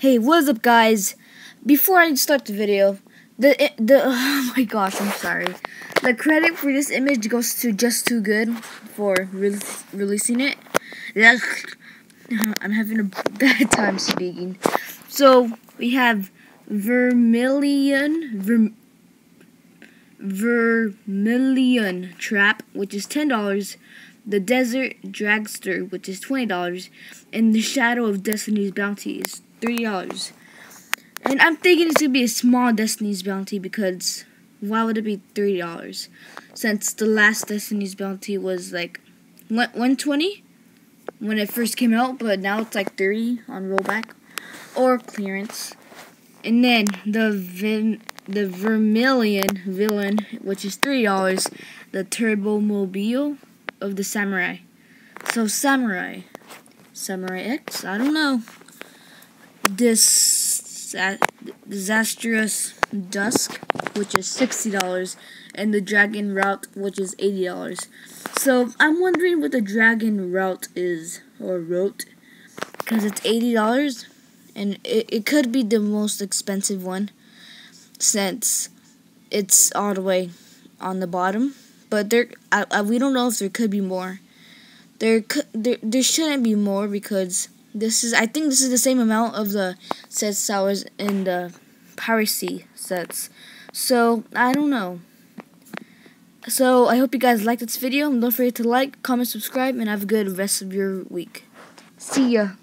Hey, what's up, guys? Before I start the video, oh my gosh, I'm sorry. The credit for this image goes to Just Too Good for releasing it. I'm having a bad time speaking. So we have Vermilion Trap, which is $10. The Desert Dragster, which is $20, and the Shadow of Destiny's Bounty is $30. And I'm thinking it's gonna be a small Destiny's Bounty because why would it be $30? Since the last Destiny's Bounty was like $120 when it first came out, but now it's like $30 on rollback or clearance. And then the Vermilion Villain, which is $3, the Turbo Mobile of the Samurai. So Samurai X, I don't know. Disastrous Dusk, which is $60, and the Dragon Route, which is $80. So I'm wondering what the Dragon Route is, or Route, because it's $80, and it could be the most expensive one since it's all the way on the bottom. But we don't know if there could be more. There shouldn't be more because I think this is the same amount of the Set Sours in the Piracy sets. So I don't know. So I hope you guys liked this video. Don't forget to like, comment, subscribe, and have a good rest of your week. See ya.